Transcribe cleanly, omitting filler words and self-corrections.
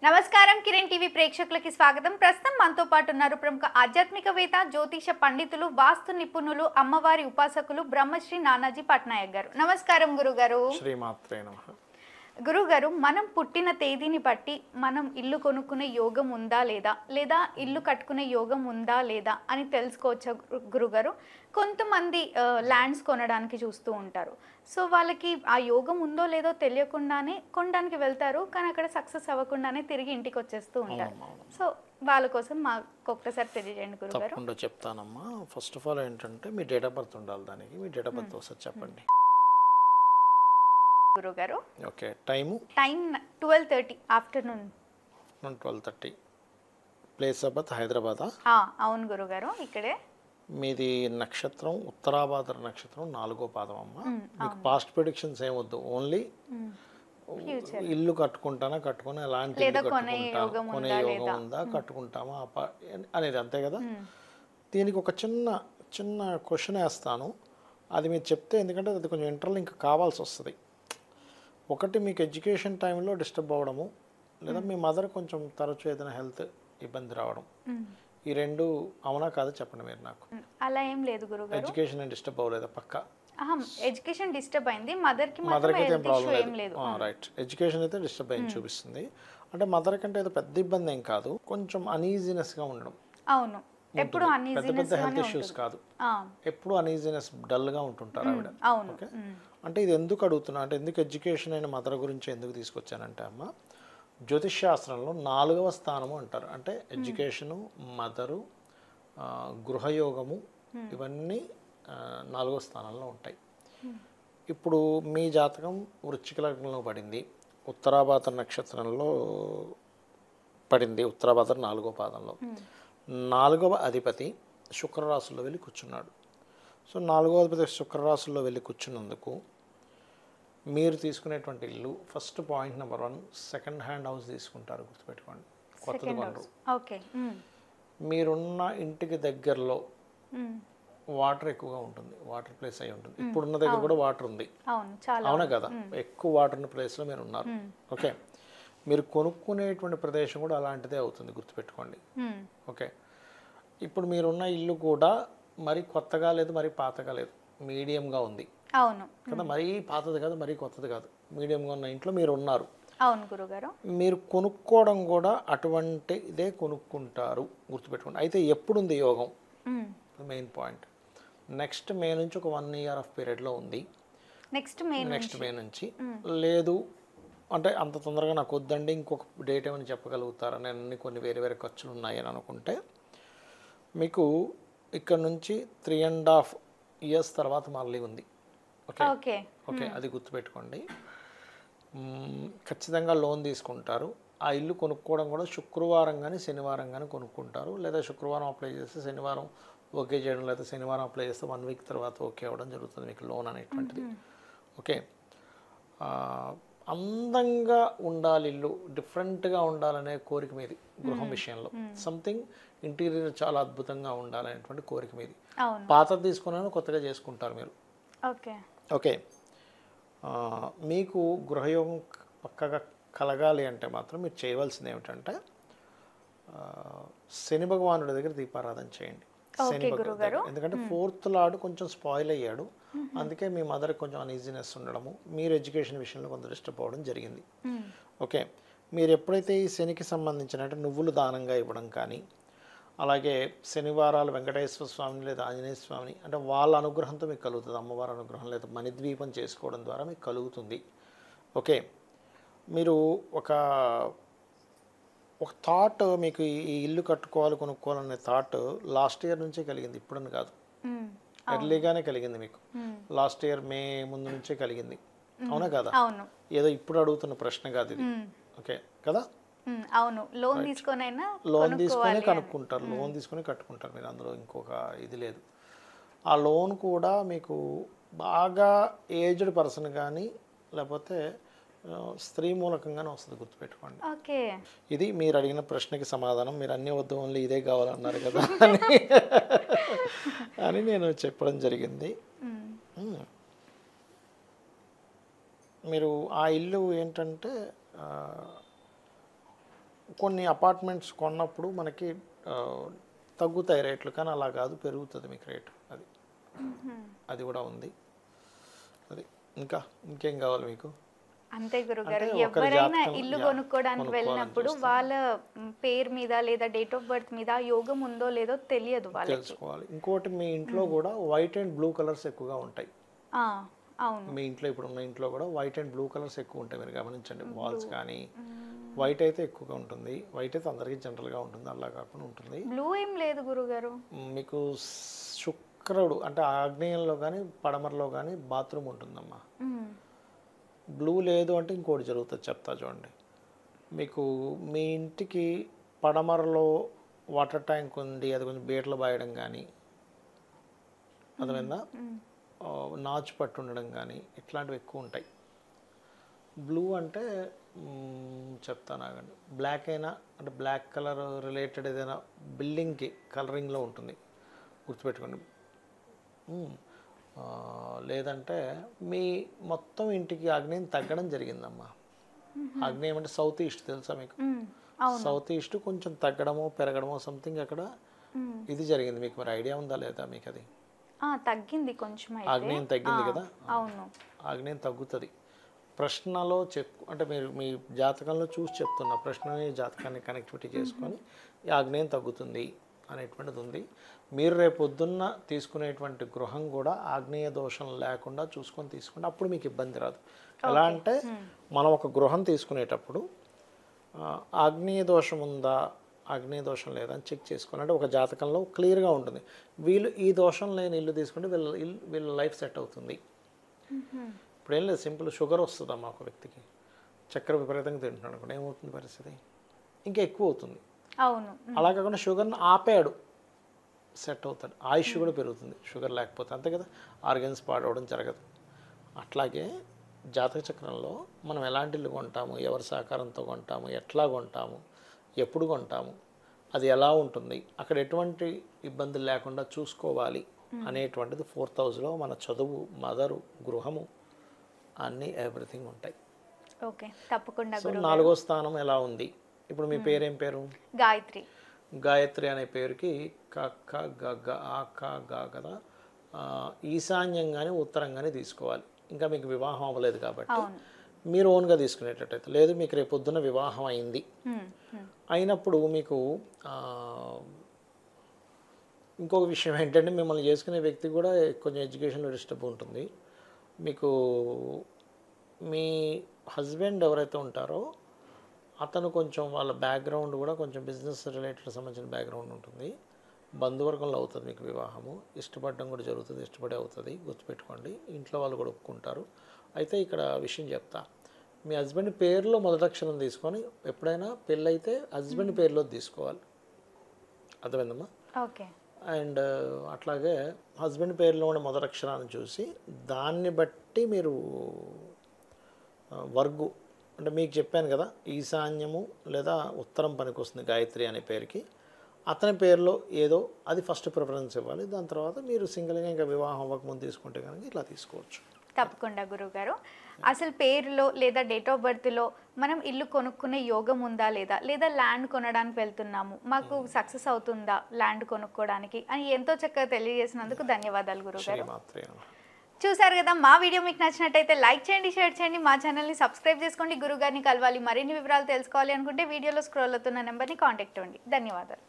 నమస్కారం కిరణ్ టీవీ ప్రేక్షకులకి స్వాగతం. ప్రస్తుతం మనతో పాటు ఉన్నారు ప్రముఖ ఆధ్యాత్మికవేత్త, జ్యోతిష పండితులు, వాస్తు నిపుణులు, అమ్మవారి ఉపాసకులు బ్రహ్మశ్రీ నానాజీ పట్నాయక్ గారు. నమస్కారం గురుగారు. శ్రీమాత్రే నమః. గురుగారు, మనం పుట్టిన తేదీని బట్టి మనం ఇల్లు కొనుక్కునే యోగం ఉందా లేదా, లేదా ఇల్లు కట్టుకునే యోగం ఉందా లేదా అని తెలుసుకోవచ్చా గురుగారు? కొంతమంది ల్యాండ్స్ కొనడానికి చూస్తూ ఉంటారు. సో వాళ్ళకి ఆ యోగం ఉందో లేదో తెలియకుండానే కొనడానికి వెళ్తారు, కానీ అక్కడ సక్సెస్ అవ్వకుండానే తిరిగి ఇంటికి వచ్చేస్తూ ఉంటారు. సో వాళ్ళ కోసం మాకు ఒక్కసారి తెలియజేయండి గురుగారు. తప్పకుండా చెప్తానమ్మా. ఫస్ట్ ఆఫ్ ఆల్ ఏంటంటే మీ డేట్ ఆఫ్ బర్త్ ఉండాలి. దానికి మీ డేట్ ఆఫ్ బర్త్ ఒకసారి చెప్పండి గురుగారు. Okay. Time 12:30 afternoon. 12:30. Place of birth హైదరాబాదా? అవును గురుగారు, ఇక్కడే. మీది నక్షత్రం ఉత్తరాభాద్ర నక్షత్రం 4వ పాదం అమ్మ. మీకు పాస్ట్ ప్రిడిక్షన్స్ ఏమొద్దు, ఓన్లీ ఇల్లు కట్టుకుని ఎలాంటి ఇల్లు కట్టుకుంటాను, కొనే యోగం ఉందా, కట్టుకుంటామా అనేది, అంతే కదా. దీనికి ఒక చిన్న క్వశ్చన్ వేస్తాను, అది మీరు చెప్తే, ఎందుకంటే అది కొంచెం ఇంటర్లింక్ కావాల్సి వస్తుంది. ఒకటి, మీకు ఎడ్యుకేషన్ టైంలో డిస్టర్బ్ అవ్వడము, లేదా మీ మదర్ కొంచెం తరచూ ఏదైనా హెల్త్ ఇబ్బంది రావడం, ఈ రెండు అవునా కాదు చెప్పండి మీరు నాకు. అలా ఏం లేదు గురుగారు. ఎడ్యుకేషన్ డిస్టర్బ్ అవ్వలేదా? పక్కా ఎడ్యుకేషన్ డిస్టర్బ్ అయింది, మదర్కి అయితే ఏం ప్రాబ్లం లేదు. రైట్. ఎడ్యుకేషన్ అయితే డిస్టర్బ్ అయింది చూపిస్తుంది. అంటే మదర్ కంటే ఏదో పెద్ద ఇబ్బంది ఏం కాదు, కొంచెం అనీజీనెస్గా ఉండడం. అవును, ఎప్పుడు పెద్ద హెల్త్ ఇష్యూస్ కాదు, ఎప్పుడు అనీజీనెస్, డల్గా ఉంటుంటారు ఆవిడ. ఓకే. అంటే ఇది ఎందుకు అడుగుతున్నా అంటే, ఎందుకు ఎడ్యుకేషన్ అయిన మదర్ గురించి ఎందుకు తీసుకొచ్చానంటే అమ్మ, జ్యోతిష్ శాస్త్రంలో 4వ స్థానము అంటారు. అంటే ఎడ్యుకేషను, మదరు, గృహయోగము, ఇవన్నీ 4వ స్థానంలో ఉంటాయి. ఇప్పుడు మీ జాతకం వృశ్చిక లగ్నంలో పడింది, ఉత్తరాభాద్ర నక్షత్రంలో పడింది, ఉత్తరాభాద్ర 4వ పాదంలో. 4వ అధిపతి శుక్రరాశుల్లో వెళ్ళి కూర్చున్నాడు. సో 4వ అధిపతి శుక్రరాశుల్లో వెళ్ళి కూర్చున్నందుకు మీరు తీసుకునేటువంటి ఇల్లు, first point number 1, second hand house తీసుకుంటారు, గుర్తుపెట్టుకోండి. కొత్తది కొనరు. మీరున్న ఇంటికి దగ్గరలో వాటర్ ఎక్కువగా ఉంటుంది, వాటర్ ప్లేస్ అయి ఉంటుంది. ఇప్పుడున్న దగ్గర కూడా వాటర్ ఉంది, అవునా కదా. ఎక్కువ వాటర్ ఉన్న ప్లేస్లో మీరు ఉన్నారు. ఓకే. మీరు కొనుక్కునేటువంటి ప్రదేశం కూడా అలాంటిదే అవుతుంది, గుర్తుపెట్టుకోండి. ఓకే. ఇప్పుడు మీరున్న ఇల్లు కూడా మరి కొత్తగా లేదు, మరి పాతగా లేదు, మీడియంగా ఉంది. అవును కదా, మరీ పాతది కాదు, మరీ కొత్తది కాదు, మీడియంగా ఉన్న ఇంట్లో మీరు ఉన్నారు. అవును గురుగారు. మీరు కొనుక్కోవడం కూడా అటువంటి ఇదే కొనుక్కుంటారు, గుర్తుపెట్టుకోండి. అయితే ఎప్పుడుంది యోగం, మెయిన్ పాయింట్. నెక్స్ట్ మే నుంచి ఒక 1 ఇయర్ ఆఫ్ పీరియడ్లో ఉంది. నెక్స్ట్ మే నుంచి లేదు అంటే అంత తొందరగా నాకు వద్దండి, ఇంకొక డేట్ ఏమని చెప్పగలుగుతారా, నేను కొన్ని వేరే ఖర్చులు ఉన్నాయని అనుకుంటే, మీకు ఇక్కడ నుంచి 3.5 ఇయర్స్ తర్వాత మళ్ళీ ఉంది. ఓకే. అది గుర్తుపెట్టుకోండి. ఖచ్చితంగా లోన్ తీసుకుంటారు. ఆ ఇల్లు కొనుక్కోవడం కూడా శుక్రవారం కానీ శనివారం కానీ కొనుక్కుంటారు, లేదా శుక్రవారం అప్లై చేస్తే శనివారం ఓకే చేయడం, లేదా శనివారం అప్లై చేస్తే 1 వీక్ తర్వాత ఓకే అవ్వడం జరుగుతుంది మీకు లోన్ అనేటువంటిది. ఓకే. అందంగా ఉండాలి ఇల్లు, డిఫరెంట్గా ఉండాలనే కోరిక మీది, గృహం విషయంలో సంథింగ్ ఇంటీరియర్ చాలా అద్భుతంగా ఉండాలనేటువంటి కోరిక మీది. పాతది తీసుకున్నాను, కొత్తగా చేసుకుంటారు మీరు. ఓకే. మీకు గృహయోగం పక్కగా కలగాలి అంటే మాత్రం మీరు చేయవలసింది ఏమిటంటే, శని భగవానుడి దగ్గర దీపారాధన చేయండి. శని భగవానుడు, ఎందుకంటే 4th లార్డ్ కొంచెం స్పాయిల్ అయ్యాడు, అందుకే మీ మదర్కి కొంచెం అన్ఈజీనెస్ ఉండడము, మీరు ఎడ్యుకేషన్ విషయంలో కొంత డిస్టర్బ్ అవ్వడం జరిగింది. ఓకే. మీరు ఎప్పుడైతే ఈ శనికి సంబంధించిన అంటే నువ్వులు దానంగా ఇవ్వడం కానీ, అలాగే శనివారాలు వెంకటేశ్వర స్వామిని లేదా ఆంజనేయ స్వామిని, అంటే వాళ్ళ అనుగ్రహంతో మీకు కలుగుతుంది, అమ్మవారి అనుగ్రహం లేదా మణిద్వీపం చేసుకోవడం ద్వారా మీకు కలుగుతుంది. ఓకే. మీరు ఒక థాట్, మీకు ఈ ఇల్లు కట్టుకోవాలి, కొనుక్కోవాలనే థాట్ లాస్ట్ ఇయర్ నుంచే కలిగింది, ఇప్పుడని కాదు, ఎర్లీగానే కలిగింది మీకు. లాస్ట్ ఇయర్ మే ముందు నుంచే కలిగింది, అవునా కదా. ఏదో ఇప్పుడు అడుగుతున్న ప్రశ్న కాదు ఇది. ఓకే కదా. అవును, లోన్ తీసుకొని కనుక్కుంటారు, లోన్ తీసుకొని కట్టుకుంటారు మీరు, అందులో ఇంకొక ఇది లేదు. ఆ లోన్ కూడా మీకు బాగా ఏజ్డ్ పర్సన్ కానీ లేకపోతే స్త్రీ మూలకంగానే వస్తుంది, గుర్తుపెట్టుకోండి. ఇది మీరు అడిగిన ప్రశ్నకి సమాధానం. మీరు అన్నీ వద్దు, ఓన్లీ ఇదే కావాలన్నారు కదా అని నేను చెప్పడం జరిగింది. మీరు ఆ ఇల్లు ఏంటంటే కొన్ని అపార్ట్మెంట్స్ కొన్నప్పుడు మనకి తగ్గుతాయి రేట్లు, కానీ అలా కాదు, పెరుగుతుంది మీకు రేటు. అది కూడా ఉంది. అది ఇంకేం కావాలి మీకు? అంతే గురుగారు, ఎవరైనా ఇల్లు కొనుక్కోవడానికి వెళ్ళినప్పుడు వాళ్ళ పేరు మీద లేదా డేట్ ఆఫ్ బర్త్ మీద యోగం ఉందో లేదో తెలియదు వాళ్ళకి, తెలుసుకోవాలి. ఇంకోటి, మీ ఇంట్లో కూడా వైట్ అండ్ బ్లూ కలర్స్ ఎక్కువగా ఉంటాయి. అవును, మీ ఇంట్లో ఇప్పుడు ఉన్న ఇంట్లో కూడా వైట్ అండ్ బ్లూ కలర్స్ ఎక్కువ ఉంటాయి, మీరు గమనించండి. వాల్స్ కానీ వైట్ అయితే ఎక్కువగా ఉంటుంది. వైట్ అయితే అందరికీ జనరల్గా ఉంటుంది, అలా కాకుండా ఉంటుంది. బ్లూ ఏం లేదు గురుగారు. మీకు శుక్రుడు అంటే ఆగ్నేయంలో కానీ పడమరలో కానీ బాత్రూమ్ ఉంటుందమ్మా. బ్లూ లేదు అంటే ఇంకోటి జరుగుతుంది, చెప్తా చూడండి. మీకు మీ ఇంటికి పడమరలో వాటర్ ట్యాంక్ ఉంది, అది కొంచెం బీటలు బాయడం కానీ, అర్థమైందా, నాచు పట్టు ఉండడం కానీ ఇట్లాంటివి ఎక్కువ ఉంటాయి. బ్లూ అంటే చెప్తాను ఆగండి. బ్లాక్ అయినా అంటే బ్లాక్ కలర్ రిలేటెడ్ ఏదైనా బిల్డింగ్కి కలరింగ్లో ఉంటుంది, గుర్తుపెట్టుకోండి. లేదంటే మీ మొత్తం ఇంటికి ఆగ్నేయం తగ్గడం జరిగిందమ్మా. ఆగ్నేయం అంటే సౌత్ ఈస్ట్, తెలుసా మీకు? సౌత్ ఈస్ట్ కొంచెం తగ్గడమో పెరగడమో సంథింగ్ అక్కడ ఇది జరిగింది. మీకు మరి ఐడియా ఉందా లేదా మీకు? అది తగ్గింది కొంచెం, ఆగ్నేయం తగ్గింది కదా. అవును, ఆగ్నేయం తగ్గుతుంది. ప్రశ్నలో అంటే మీరు మీ జాతకంలో చూసి చెప్తున్నా, ప్రశ్నని జాతకాన్ని కనెక్టివిటీ చేసుకొని ఈ ఆగ్నేయం తగ్గుతుంది అనేటువంటిది ఉంది. మీరు రేపు పొద్దున్న తీసుకునేటువంటి గృహం కూడా ఆగ్నేయ దోషం లేకుండా చూసుకొని తీసుకోండి, అప్పుడు మీకు ఇబ్బంది రాదు. ఎలా అంటే మనం ఒక గృహం తీసుకునేటప్పుడు ఆగ్నేయ దోషం ఉందా, ఆగ్నేయ దోషం లేదా అని చెక్ చేసుకోవాలి. అంటే ఒక జాతకంలో క్లియర్గా ఉంటుంది, వీళ్ళు ఈ దోషం లేని ఇల్లు తీసుకుంటే వీళ్ళ లైఫ్ సెట్ అవుతుంది. ఇప్పుడు ఏం లేదు, సింపుల్. షుగర్ వస్తుందమ్మా ఒక వ్యక్తికి, చక్కెర విపరీతంగా తింటున్నాడు అనుకోండి, ఏమవుతుంది పరిస్థితి? ఇంకా ఎక్కువ అవుతుంది. అవును, అలా కాకుండా షుగర్ని ఆపాడు, సెట్ అవుతాడు, ఆయుష్ కూడా పెరుగుతుంది షుగర్ లేకపోతే, అంతే కదా. ఆర్గన్స్ పాడవడం జరగదు. అట్లాగే జాతక చక్రంలో మనం ఎలాంటి ఇల్లు కొంటాము, ఎవరి సహకారంతో కొంటాము, ఎట్లా కొంటాము, ఎప్పుడు కొంటాము, అది ఎలా ఉంటుంది, అక్కడ ఎటువంటి ఇబ్బందులు లేకుండా చూసుకోవాలి అనేటువంటిది 4th హౌస్లో మన చదువు, మదరు, గృహము అన్నీ ఎవ్రీథింగ్ ఉంటాయి. ఓకే, తప్పకుండా. సో 4వ స్థానం ఎలా ఉంది? ఇప్పుడు మీ పేరేం పేరు? గాయత్రి. గాయత్రి అనే పేరుకి కక్క గగ్గ ఆక గా కదా, ఈశాన్యంగానే ఉత్తరంగానే తీసుకోవాలి. ఇంకా మీకు వివాహం అవ్వలేదు కాబట్టి మీరు ఓన్గా తీసుకునేటట్టయితే, లేదు మీకు రేపు పొద్దున్న వివాహం అయింది, అయినప్పుడు మీకు ఇంకొక విషయం ఏంటంటే, మిమ్మల్ని చేసుకునే వ్యక్తి కూడా కొంచెం ఎడ్యుకేషన్లో డిస్టర్బ్ ఉంటుంది. మీకు మీ హస్బెండ్ ఎవరైతే ఉంటారో అతను కొంచెం వాళ్ళ బ్యాక్గ్రౌండ్ కూడా కొంచెం బిజినెస్ రిలేటెడ్ సంబంధించిన బ్యాక్గ్రౌండ్ ఉంటుంది. బంధువర్గంలో అవుతుంది మీకు వివాహము, ఇష్టపడడం కూడా జరుగుతుంది, ఇష్టపడే అవుతుంది, గుర్తుపెట్టుకోండి. ఇంట్లో వాళ్ళు కూడా ఒప్పుకుంటారు. అయితే ఇక్కడ విషయం చెప్తా, మీ హస్బెండ్ పేరులో మొదటక్షరం తీసుకొని ఎప్పుడైనా పెళ్ళైతే హస్బెండ్ పేరులో తీసుకోవాలి, అర్థమైందమ్మా? ఓకే. అండ్ అట్లాగే హస్బెండ్ పేరులో ఉన్న మొదటక్షరాన్ని చూసి దాన్ని బట్టి మీరు వర్గు, అంటే మీకు చెప్పాను కదా, ఈశాన్యము లేదా ఉత్తరం పనికి వస్తుంది గాయత్రి అనే పేరుకి, అతని పేరులో ఏదో అది ఫస్ట్ ప్రిఫరెన్స్ ఇవ్వాలి. దాని తర్వాత మీరు సింగిల్గా ఇంకా వివాహం అవ్వకముందు తీసుకుంటే కనుక ఇట్లా తీసుకోవచ్చు. తప్పకుండా గురువుగారు. అసలు పేరులో లేదా డేట్ ఆఫ్ బర్త్లో మనం ఇల్లు కొనుక్కునే యోగం ఉందా లేదా, లేదా ల్యాండ్ కొనడానికి వెళ్తున్నాము, మాకు సక్సెస్ అవుతుందా ల్యాండ్ కొనుక్కోవడానికి అని ఎంతో చక్కగా తెలియజేసినందుకు ధన్యవాదాలు గురువుగారు. చూసారు కదా, మా వీడియో మీకు నచ్చినట్టయితే లైక్ చేయండి, షేర్ చేయండి, మా ఛానల్ని సబ్స్క్రైబ్ చేసుకోండి. గురుగారిని కలవాలి, మరిన్ని వివరాలు తెలుసుకోవాలి అనుకుంటే వీడియోలో స్క్రోల్ అవుతున్న నెంబర్ని కాంటాక్ట్ అవ్వండి. ధన్యవాదాలు.